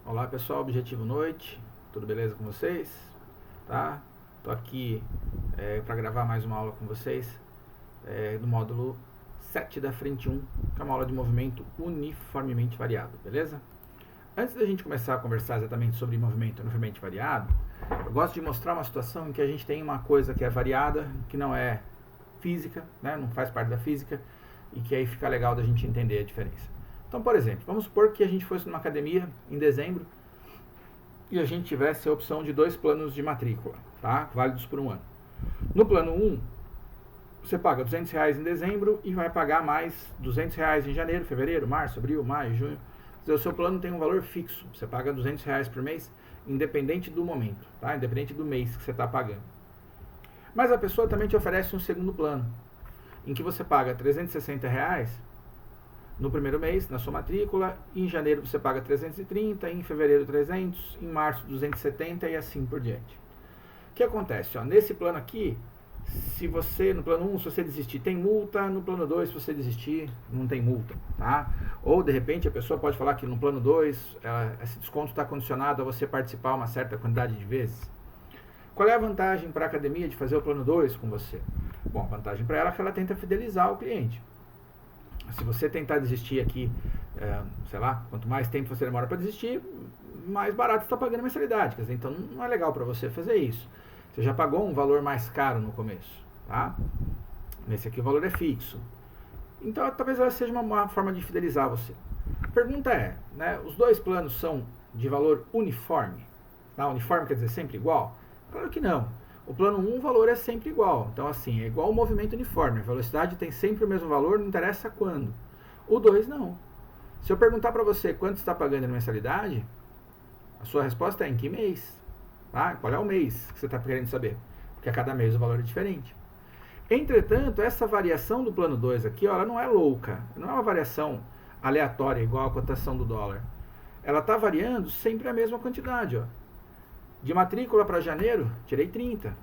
Olá pessoal, Objetivo Noite, tudo beleza com vocês? Tá? Tô aqui para gravar mais uma aula com vocês do módulo 7 da frente 1, que é uma aula de movimento uniformemente variado, beleza? Antes da gente começar a conversar exatamente sobre movimento uniformemente variado, eu gosto de mostrar uma situação em que a gente tem uma coisa que é variada, que não é física, né? Não faz parte da física, e que aí fica legal da gente entender a diferença. Então, por exemplo, vamos supor que a gente fosse numa academia em dezembro e a gente tivesse a opção de 2 planos de matrícula, tá? Válidos por um ano. No plano 1, você paga R$200 em dezembro e vai pagar mais R$200 em janeiro, fevereiro, março, abril, maio, junho. Quer dizer, o seu plano tem um valor fixo. Você paga R$200 por mês, independente do momento, tá? Independente do mês que você está pagando. Mas a pessoa também te oferece um segundo plano, em que você paga R$360 no primeiro mês, na sua matrícula, em janeiro você paga 330, em fevereiro 300, em março 270 e assim por diante. O que acontece? Nesse plano aqui, se você, no plano 1, se você desistir, tem multa, no plano 2, se você desistir, não tem multa, tá? Ou, de repente, a pessoa pode falar que no plano 2, esse desconto está condicionado a você participar uma certa quantidade de vezes. Qual é a vantagem para a academia de fazer o plano 2 com você? Bom, a vantagem para ela é que ela tenta fidelizar o cliente. Se você tentar desistir aqui, sei lá, quanto mais tempo você demora para desistir, mais barato você está pagando a mensalidade. Quer dizer, então não é legal para você fazer isso. Você já pagou um valor mais caro no começo, tá? Nesse aqui o valor é fixo. Então talvez ela seja uma forma de fidelizar você. A pergunta é, né, os dois planos são de valor uniforme? Tá? Uniforme quer dizer sempre igual? Claro que não. O plano 1, o valor é sempre igual. Então, assim, é igual ao movimento uniforme. A velocidade tem sempre o mesmo valor, não interessa quando. O 2, não. Se eu perguntar para você quanto está pagando em mensalidade, a sua resposta é em que mês? Tá? Qual é o mês que você está querendo saber? Porque a cada mês o valor é diferente. Entretanto, essa variação do plano 2 aqui, ela não é louca. Não é uma variação aleatória, igual a cotação do dólar. Ela está variando sempre a mesma quantidade, ó. De matrícula para janeiro, tirei 30.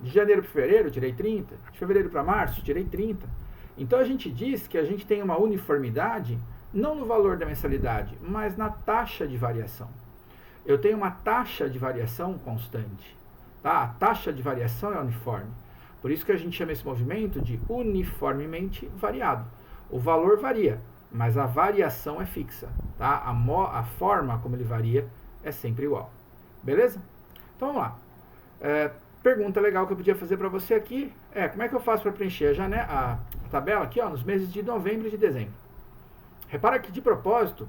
De janeiro para fevereiro, tirei 30. De fevereiro para março, tirei 30. Então a gente diz que a gente tem uma uniformidade, não no valor da mensalidade, mas na taxa de variação. Eu tenho uma taxa de variação constante. Tá? A taxa de variação é uniforme. Por isso que a gente chama esse movimento de uniformemente variado. O valor varia, mas a variação é fixa. Tá? A forma como ele varia é sempre igual. Beleza? Então vamos lá. Pergunta legal que eu podia fazer para você aqui como é que eu faço para preencher a tabela aqui, nos meses de novembro e de dezembro. Repara que de propósito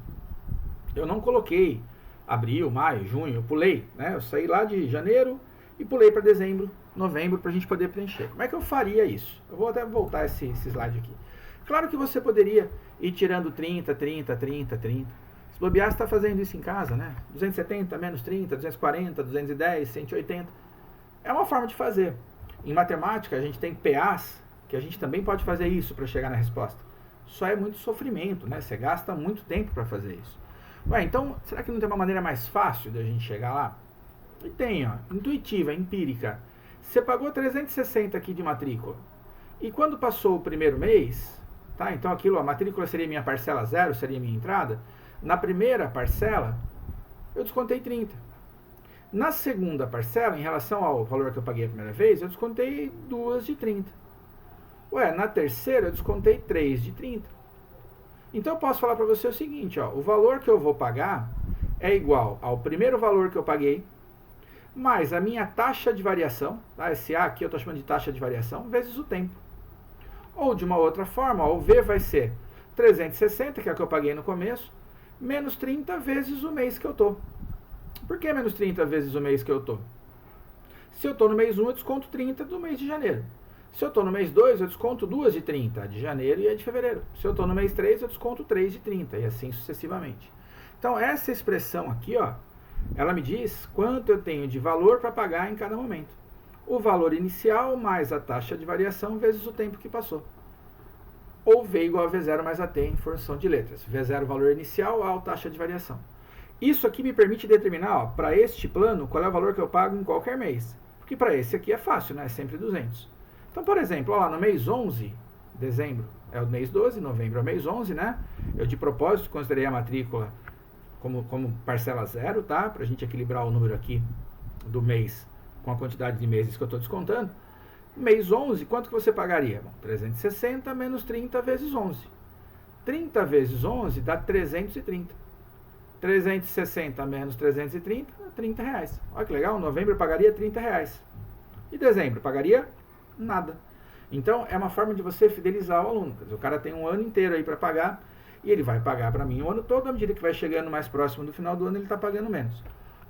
eu não coloquei abril, maio, junho, eu pulei, né? Eu saí lá de janeiro e pulei para dezembro, novembro para a gente poder preencher. Como é que eu faria isso? Eu vou até voltar esse slide aqui. Claro que você poderia ir tirando 30, 30, 30, 30. Se bobear, você está fazendo isso em casa, né? 270 menos 30, 240, 210, 180. É uma forma de fazer. Em matemática, a gente tem PAs, que a gente também pode fazer isso para chegar na resposta. Só é muito sofrimento, né? Você gasta muito tempo para fazer isso. Ué, então, será que não tem uma maneira mais fácil de a gente chegar lá? E tem, intuitiva, empírica. Você pagou 360 aqui de matrícula. E quando passou o primeiro mês, tá? Então aquilo, a matrícula seria minha parcela zero, seria minha entrada. Na primeira parcela, eu descontei 30. Na segunda parcela, em relação ao valor que eu paguei a primeira vez, eu descontei 2 de 30. Ué, na terceira eu descontei 3 de 30. Então eu posso falar para você o seguinte, o valor que eu vou pagar é igual ao primeiro valor que eu paguei, mais a minha taxa de variação, tá? Esse A aqui eu estou chamando de taxa de variação, vezes o tempo. Ou de uma outra forma, o V vai ser 360, que é o que eu paguei no começo, menos 30 vezes o mês que eu estou. Por que menos 30 vezes o mês que eu estou? Se eu estou no mês 1, eu desconto 30 do mês de janeiro. Se eu estou no mês 2, eu desconto 2 de 30, a de janeiro e a de fevereiro. Se eu estou no mês 3, eu desconto 3 de 30 e assim sucessivamente. Então essa expressão aqui, ela me diz quanto eu tenho de valor para pagar em cada momento. O valor inicial mais a taxa de variação vezes o tempo que passou. Ou V igual a V0 mais AT em função de letras. V0 valor inicial, A taxa de variação. Isso aqui me permite determinar, para este plano, qual é o valor que eu pago em qualquer mês. Porque para esse aqui é fácil, né? É sempre 200. Então, por exemplo, no mês 11, dezembro é o mês 12, novembro é o mês 11, né? Eu de propósito considerei a matrícula como parcela zero, tá? Para a gente equilibrar o número aqui do mês com a quantidade de meses que eu estou descontando. Mês 11, quanto que você pagaria? Bom, 360 menos 30 vezes 11. 30 vezes 11 dá 330. 360 menos 330, 30 reais. Olha que legal, novembro eu pagaria 30 reais. E dezembro, pagaria nada. Então, é uma forma de você fidelizar o aluno. Quer dizer, o cara tem um ano inteiro aí para pagar e ele vai pagar para mim o ano todo. À medida que vai chegando mais próximo do final do ano, ele está pagando menos.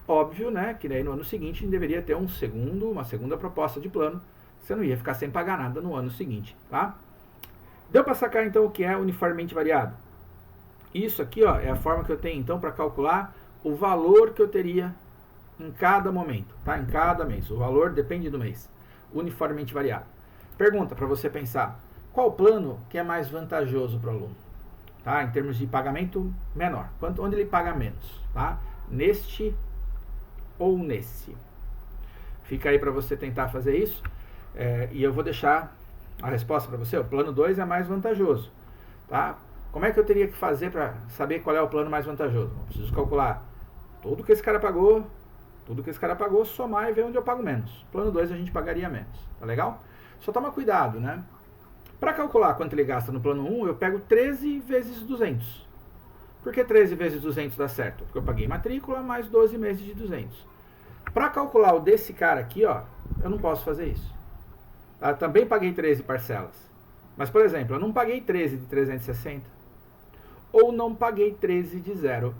Óbvio, né, que daí no ano seguinte deveria ter uma segunda proposta de plano. Você não ia ficar sem pagar nada no ano seguinte, tá? Deu para sacar então o que é uniformemente variado? Isso aqui, ó, é a forma que eu tenho então para calcular o valor que eu teria em cada momento, tá? Em cada mês. O valor depende do mês. Uniformemente variado. Pergunta para você pensar: qual plano que é mais vantajoso para o aluno? Tá? Em termos de pagamento menor. Onde ele paga menos? Tá? Neste ou nesse? Fica aí para você tentar fazer isso. E eu vou deixar a resposta para você. O plano 2 é mais vantajoso. Tá? Como é que eu teria que fazer para saber qual é o plano mais vantajoso? Eu preciso calcular tudo que esse cara pagou, somar e ver onde eu pago menos. Plano 2 a gente pagaria menos. Tá legal? Só toma cuidado, né? Para calcular quanto ele gasta no plano 1, eu pego 13 vezes 200. Por que 13 vezes 200 dá certo? Porque eu paguei matrícula mais 12 meses de 200. Para calcular o desse cara aqui, ó, eu não posso fazer isso. Eu também paguei 13 parcelas. Mas, por exemplo, eu não paguei 13 de 360. Ou não paguei 13 de 0.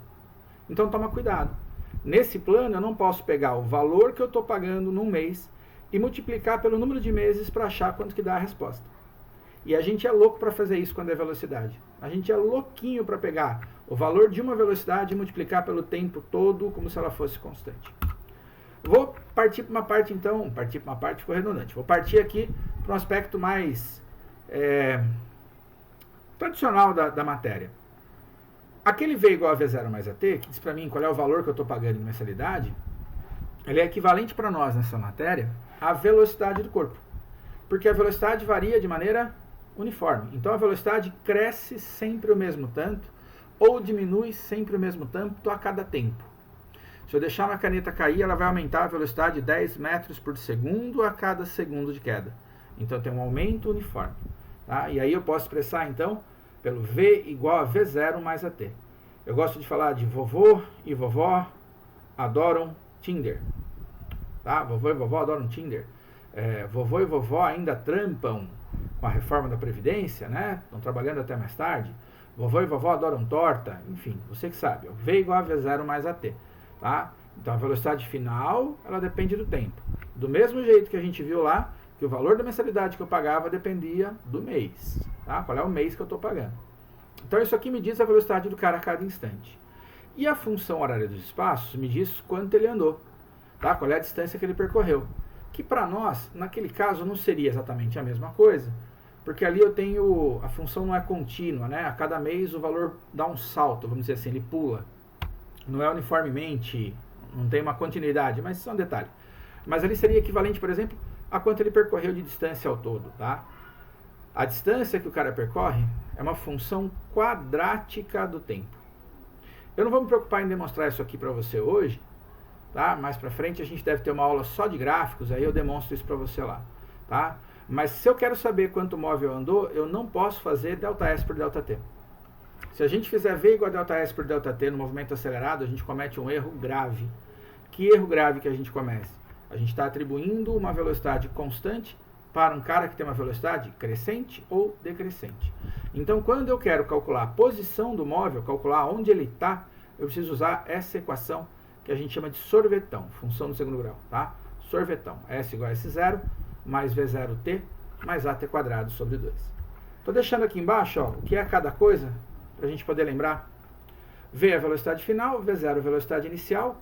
Então, toma cuidado. Nesse plano, eu não posso pegar o valor que eu estou pagando num mês e multiplicar pelo número de meses para achar quanto que dá a resposta. E a gente é louco para fazer isso quando é velocidade. A gente é louquinho para pegar o valor de uma velocidade e multiplicar pelo tempo todo como se ela fosse constante. Vou partir para uma parte então, ficou redundante. Vou partir aqui para um aspecto mais tradicional da matéria. Aquele V igual a V0 mais AT, que diz para mim qual é o valor que eu estou pagando em mensalidade, ele é equivalente para nós nessa matéria à velocidade do corpo. Porque a velocidade varia de maneira uniforme. Então a velocidade cresce sempre o mesmo tanto ou diminui sempre o mesmo tanto a cada tempo. Se eu deixar uma caneta cair, ela vai aumentar a velocidade 10 metros por segundo a cada segundo de queda. Então tem um aumento uniforme. Tá? E aí eu posso expressar então pelo V igual a V0 mais AT. Eu gosto de falar de vovô e vovó adoram Tinder. Tá? Vovô e vovó adoram Tinder. Vovô e vovó ainda trampam com a reforma da Previdência, né? Estão trabalhando até mais tarde. Vovô e vovó adoram torta. Enfim, você que sabe. O V igual a V0 mais AT. Tá? Então a velocidade final, ela depende do tempo. Do mesmo jeito que a gente viu lá, que o valor da mensalidade que eu pagava dependia do mês. Tá? Qual é o mês que eu estou pagando. Então isso aqui me diz a velocidade do cara a cada instante. E a função horária dos espaços me diz quanto ele andou. Tá? Qual é a distância que ele percorreu. Que para nós, naquele caso, não seria exatamente a mesma coisa. Porque ali eu tenho, a função não é contínua, né? A cada mês o valor dá um salto, vamos dizer assim, ele pula. Não é uniformemente, não tem uma continuidade, mas isso é um detalhe. Mas ali seria equivalente, por exemplo, a quanto ele percorreu de distância ao todo, tá? A distância que o cara percorre é uma função quadrática do tempo. Eu não vou me preocupar em demonstrar isso aqui para você hoje, tá? Mais para frente a gente deve ter uma aula só de gráficos, aí eu demonstro isso para você lá, tá? Mas se eu quero saber quanto o móvel andou, eu não posso fazer ΔS por ΔT. Se a gente fizer V igual a ΔS por ΔT no movimento acelerado, a gente comete um erro grave. Que erro grave que a gente comete? A gente está atribuindo uma velocidade constante para um cara que tem uma velocidade crescente ou decrescente. Então, quando eu quero calcular a posição do móvel, calcular onde ele está, eu preciso usar essa equação que a gente chama de sorvetão, função do segundo grau, tá? Sorvetão, S igual a S0 mais V0t mais AT quadrado sobre 2. Estou deixando aqui embaixo, ó, o que é cada coisa, para a gente poder lembrar. V é a velocidade final, V0 é a velocidade inicial,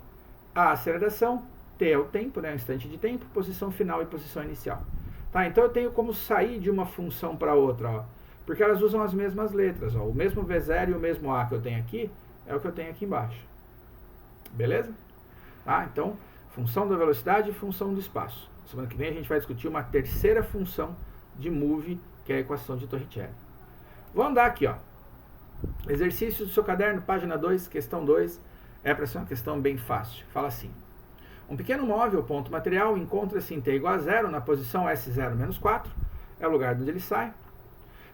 A a aceleração, T é o tempo, né, o instante de tempo, posição final e posição inicial. Tá, então eu tenho como sair de uma função para outra, ó, porque elas usam as mesmas letras. Ó, o mesmo V0 e o mesmo A que eu tenho aqui é o que eu tenho aqui embaixo. Beleza? Tá, então, função da velocidade e função do espaço. Semana que vem a gente vai discutir uma terceira função de move, que é a equação de Torricelli. Vou andar aqui, ó. Exercício do seu caderno, página 2, questão 2. é para ser uma questão bem fácil. Fala assim: um pequeno móvel, ponto material, encontra-se em t igual a 0 na posição S0 menos 4, é o lugar onde ele sai,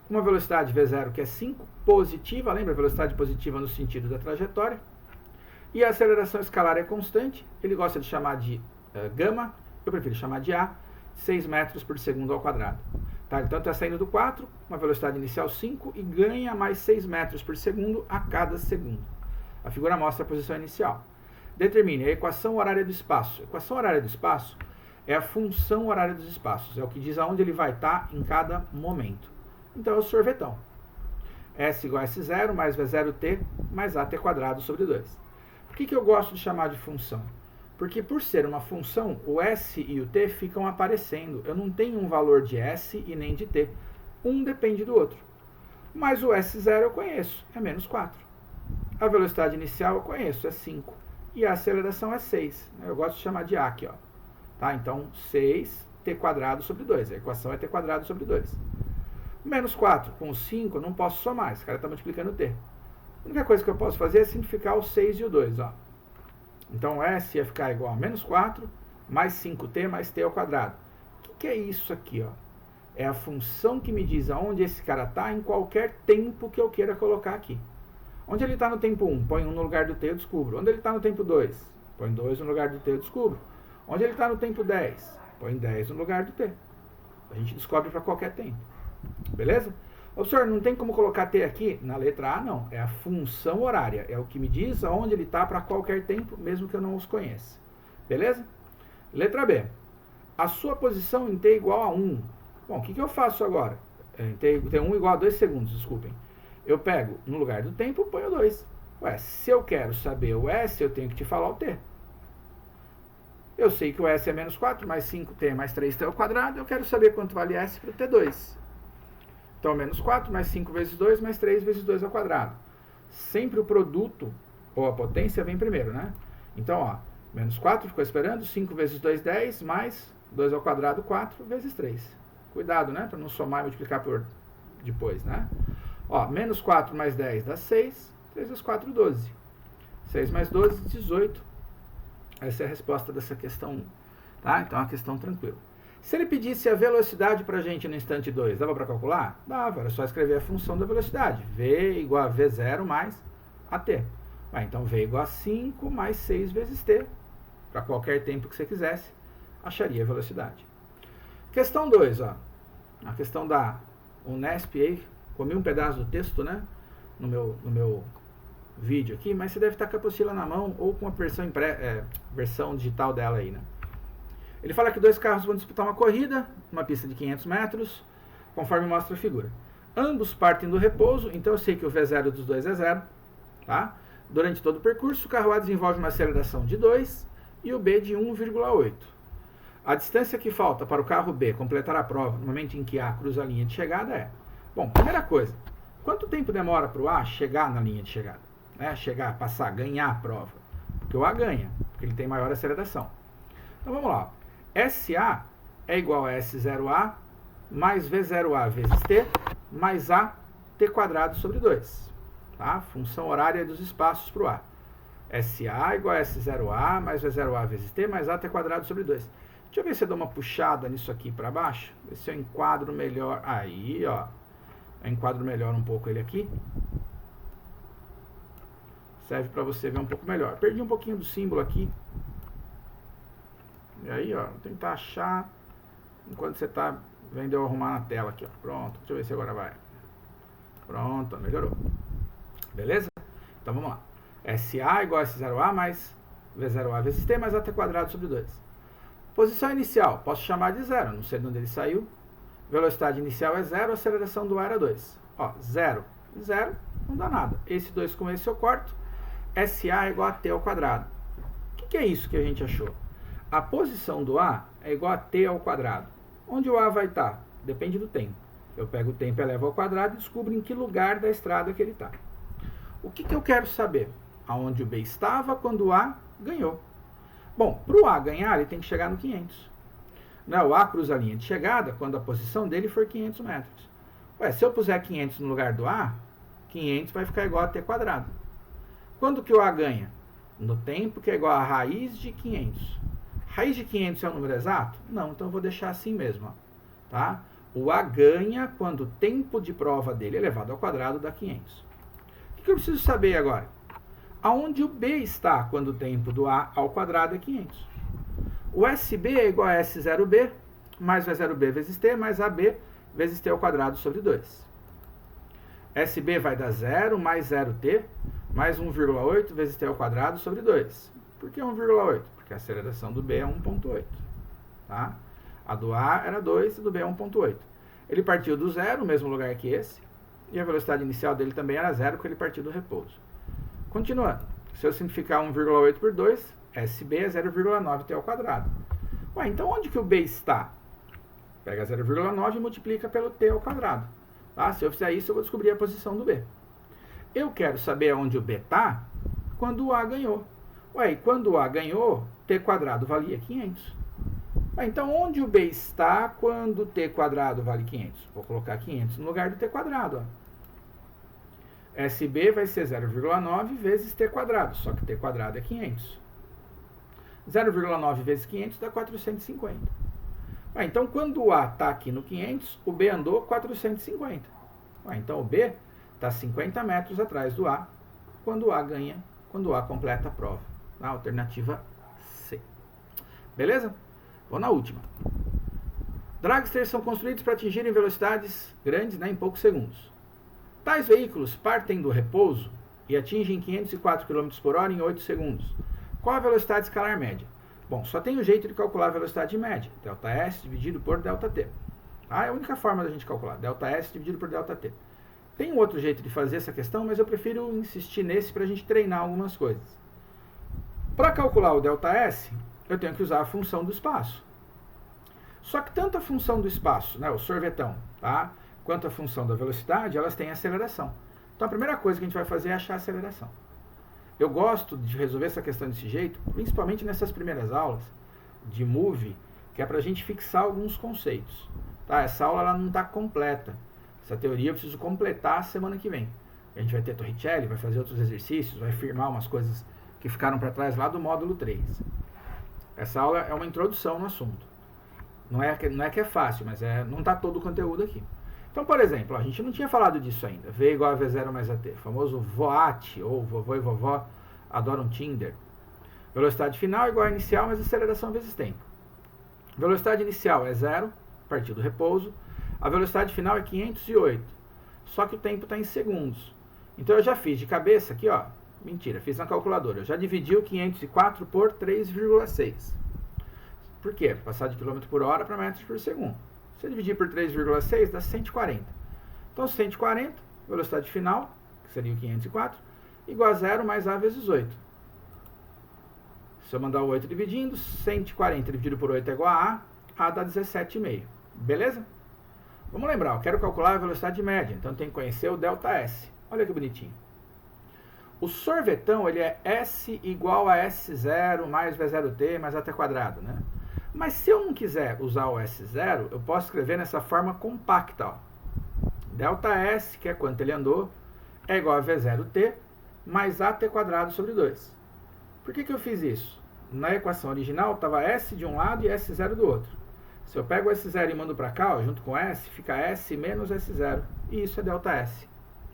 com uma velocidade V0 que é 5, positiva, lembra? Velocidade positiva no sentido da trajetória, e a aceleração escalar é constante, ele gosta de chamar de gama, eu prefiro chamar de A, 6 metros por segundo ao quadrado. Tá? Então está saindo do 4, uma velocidade inicial 5, e ganha mais 6 metros por segundo a cada segundo. A figura mostra a posição inicial. Determine a equação horária do espaço. A equação horária do espaço é a função horária dos espaços, é o que diz aonde ele vai estar em cada momento. Então é o sorvetão. S igual a S0 mais V0t mais AT quadrado sobre 2. Por que eu gosto de chamar de função? Porque por ser uma função, o S e o t ficam aparecendo. Eu não tenho um valor de S e nem de t. Um depende do outro. Mas o S0 eu conheço, é menos 4. A velocidade inicial eu conheço, é 5. E a aceleração é 6. Eu gosto de chamar de A aqui, ó. Tá? Então, 6t quadrado sobre 2. A equação é t quadrado sobre 2. Menos 4 com o 5 eu não posso somar. Esse cara está multiplicando t. A única coisa que eu posso fazer é simplificar o 6 e o 2. Ó. Então, o S ia ficar igual a menos 4 mais 5t mais t ao quadrado. O que é isso aqui? Ó? É a função que me diz aonde esse cara está em qualquer tempo que eu queira colocar aqui. Onde ele está no tempo 1, põe 1 no lugar do t, eu descubro. Onde ele está no tempo 2, põe 2 no lugar do t, eu descubro. Onde ele está no tempo 10, põe 10 no lugar do t. A gente descobre para qualquer tempo. Beleza? Ô, senhor, não tem como colocar t aqui? Na letra A, não. É a função horária. É o que me diz aonde ele está para qualquer tempo, mesmo que eu não os conheça. Beleza? Letra B. A sua posição em t igual a 1. Bom, o que eu faço agora? T1 igual a 2 segundos, desculpem. Eu pego, no lugar do tempo, ponho 2. Ué, se eu quero saber o S, eu tenho que te falar o T. Eu sei que o S é menos 4, mais 5T, mais 3T ao quadrado. Eu quero saber quanto vale S para o T2. Então, menos 4, mais 5 vezes 2, mais 3 vezes 2 ao quadrado. Sempre o produto, ou a potência, vem primeiro, né? Então, ó, menos 4 ficou esperando, 5 vezes 2, 10, mais 2 ao quadrado, 4 vezes 3. Cuidado, né? Para não somar e multiplicar por depois, né? Ó, menos 4 mais 10 dá 6, 3 vezes 4, 12. 6 mais 12, 18. Essa é a resposta dessa questão 1. Tá? Então é uma questão tranquila. Se ele pedisse a velocidade para a gente no instante 2, dava para calcular? Dava, era só escrever a função da velocidade. V igual a V0 mais AT. Então V igual a 5 mais 6 vezes T. Para qualquer tempo que você quisesse, acharia a velocidade. Questão 2, ó. A questão da Unesp aí. Comi um pedaço do texto, né? No meu vídeo aqui, mas você deve estar com a apostila na mão ou com a versão digital dela aí, né? Ele fala que 2 carros vão disputar uma corrida, uma pista de 500 metros, conforme mostra a figura. Ambos partem do repouso, então eu sei que o V0 dos dois é 0, tá? Durante todo o percurso, o carro A desenvolve uma aceleração de 2 e o B de 1,8. A distância que falta para o carro B completar a prova no momento em que A cruza a linha de chegada é... Bom, primeira coisa, quanto tempo demora para o A chegar na linha de chegada? Né? Chegar, passar, ganhar a prova. Porque o A ganha, porque ele tem maior aceleração. Então vamos lá. SA é igual a S0A mais V0A vezes T mais AT quadrado sobre 2. Tá? Função horária dos espaços para o A. SA igual a S0A mais V0A vezes T mais AT quadrado sobre 2. Deixa eu ver se eu dou uma puxada nisso aqui para baixo. Ver se eu enquadro melhor. Aí, ó. Eu enquadro melhor um pouco ele aqui. Serve para você ver um pouco melhor. Perdi um pouquinho do símbolo aqui. E aí, ó. Vou tentar achar enquanto você está vendo eu arrumar na tela aqui, ó. Pronto. Deixa eu ver se agora vai. Pronto, melhorou. Beleza? Então vamos lá. SA igual a S0A mais V0A vezes T mais AT quadrado sobre 2. Posição inicial, posso chamar de 0, não sei de onde ele saiu. Velocidade inicial é 0, aceleração do ar é 2. Ó, 0, 0, não dá nada. Esse 2 com esse eu corto. SA é igual a T ao quadrado. O que é isso que a gente achou? A posição do A é igual a T ao quadrado. Onde o A vai estar? Depende do tempo. Eu pego o tempo e elevo ao quadrado e descubro em que lugar da estrada que ele está. O que eu quero saber? Aonde o B estava quando o A ganhou. Bom, para o A ganhar, ele tem que chegar no 500. Não, o A cruza a linha de chegada quando a posição dele for 500 metros. Ué, se eu puser 500 no lugar do A, 500 vai ficar igual a T quadrado. Quando que o A ganha? no tempo, que é igual a raiz de 500. Raiz de 500 é um número exato? Não, então eu vou deixar assim mesmo. Ó, tá? O A ganha quando o tempo de prova dele elevado ao quadrado dá 500. O que eu preciso saber agora? Aonde o B está quando o tempo do A ao quadrado é 500? O SB é igual a S0B mais V0B vezes T mais AB vezes T ao quadrado sobre 2. SB vai dar 0 mais 0T mais 1,8 vezes T ao quadrado sobre 2. Por que 1,8? Porque a aceleração do B é 1,8. Tá? A do A era 2 e do B é 1,8. Ele partiu do zero, mesmo lugar que esse, e a velocidade inicial dele também era 0, porque ele partiu do repouso. Continuando, se eu simplificar 1,8 por 2, SB é 0,9 T ao quadrado. Ué, então onde que o B está? Pega 0,9 e multiplica pelo T ao quadrado. Tá? Se eu fizer isso, eu vou descobrir a posição do B. Eu quero saber onde o B está quando o A ganhou. Ué, e quando o A ganhou, T quadrado valia 500. Ué, então onde o B está quando T quadrado vale 500? Vou colocar 500 no lugar do T quadrado. Ó. SB vai ser 0,9 vezes T quadrado, só que T quadrado é 500. 0,9 vezes 500 dá 450. Ué, então quando o A está aqui no 500, o B andou 450. Ué, então o B está 50 metros atrás do A, quando o A completa a prova. Na alternativa C. Beleza? Vou na última. Dragsters são construídos para atingirem velocidades grandes, né, em poucos segundos. Tais veículos partem do repouso e atingem 504 km por hora em 8 segundos. Qual a velocidade escalar média? Bom, só tem um jeito de calcular a velocidade média. ΔS dividido por ΔT. Ah, é a única forma da gente calcular. ΔS dividido por ΔT. Tem um outro jeito de fazer essa questão, mas eu prefiro insistir nesse para a gente treinar algumas coisas. Para calcular o ΔS, eu tenho que usar a função do espaço. Só que tanto a função do espaço, né, o sorvetão, tá, quanto a função da velocidade, elas têm aceleração. Então a primeira coisa que a gente vai fazer é achar a aceleração. Eu gosto de resolver essa questão desse jeito, principalmente nessas primeiras aulas de Move, que é para a gente fixar alguns conceitos. Tá? Essa aula ela não está completa. Essa teoria eu preciso completar a semana que vem. A gente vai ter Torricelli, vai fazer outros exercícios, vai firmar umas coisas que ficaram para trás lá do módulo 3. Essa aula é uma introdução no assunto. Não é que é fácil, mas não está todo o conteúdo aqui. Então, por exemplo, a gente não tinha falado disso ainda. V igual a V0 mais AT. O famoso VOAT, ou vovô e vovó adoram Tinder. Velocidade final igual a inicial, mas aceleração vezes tempo. Velocidade inicial é 0, a partir do repouso. A velocidade final é 508. Só que o tempo está em segundos. Então eu já fiz de cabeça aqui, ó. Mentira, fiz na calculadora. Eu já dividi o 504 por 3,6. Por quê? Passar de km por hora para metros por segundo. Se eu dividir por 3,6, dá 140. Então 140, velocidade final, que seria o 504, igual a 0 mais A vezes 8. Se eu mandar o 8 dividindo, 140 dividido por 8 é igual a A dá 17,5. Beleza? Vamos lembrar, eu quero calcular a velocidade média, então eu tenho que conhecer o ΔS. Olha que bonitinho. O sorvetão, ele é S igual a S0 mais V0T mais AT quadrado, né? Mas se eu não quiser usar o S0, eu posso escrever nessa forma compacta, ó. ΔS, que é quanto ele andou, é igual a V0T mais AT quadrado sobre 2. Por que eu fiz isso? Na equação original estava S de um lado e S0 do outro. Se eu pego o S0 e mando para cá, ó, junto com S, fica S menos S0. E isso é ΔS.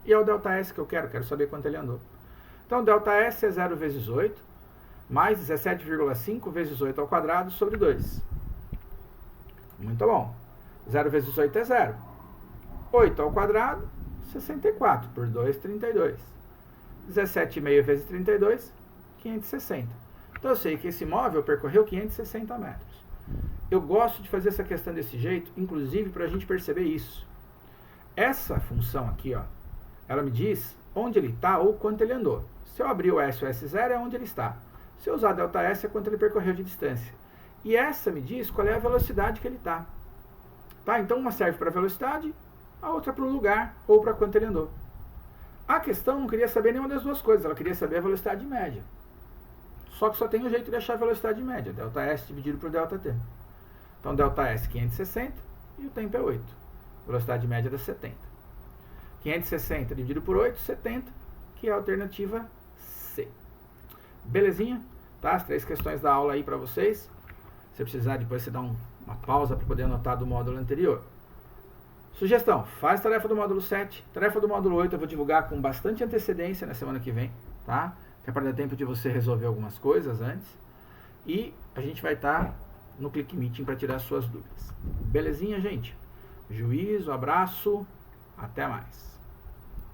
E é o ΔS que eu quero saber quanto ele andou. Então, ΔS é 0 vezes 8, mais 17,5 vezes 8 ao quadrado sobre 2. Muito bom. 0 vezes 8 é 0. 8 ao quadrado, 64. Por 2, 32. 17,5 vezes 32, 560. Então eu sei que esse móvel percorreu 560 metros. Eu gosto de fazer essa questão desse jeito, inclusive para a gente perceber isso. Essa função aqui, ó, ela me diz onde ele está ou quanto ele andou. Se eu abrir o S ou S0 é onde ele está. Se eu usar ΔS é quanto ele percorreu de distância. E essa me diz qual é a velocidade que ele está. Tá? Então uma serve para a velocidade, a outra para o lugar ou para quanto ele andou. A questão não queria saber nenhuma das duas coisas, ela queria saber a velocidade média. Só que só tem um jeito de achar a velocidade média, ΔS dividido por ΔT. Então ΔS 560 e o tempo é 8. Velocidade média dá 70. 560 dividido por 8, 70, que é a alternativa C. Belezinha? Tá? As 3 questões da aula aí para vocês. Se precisar, depois você dá uma pausa para poder anotar do módulo anterior. Sugestão, faz tarefa do módulo 7, tarefa do módulo 8 eu vou divulgar com bastante antecedência na semana que vem, tá? Que é para dar tempo de você resolver algumas coisas antes. E a gente vai estar no Click Meeting para tirar suas dúvidas. Belezinha, gente? Juízo, abraço, até mais.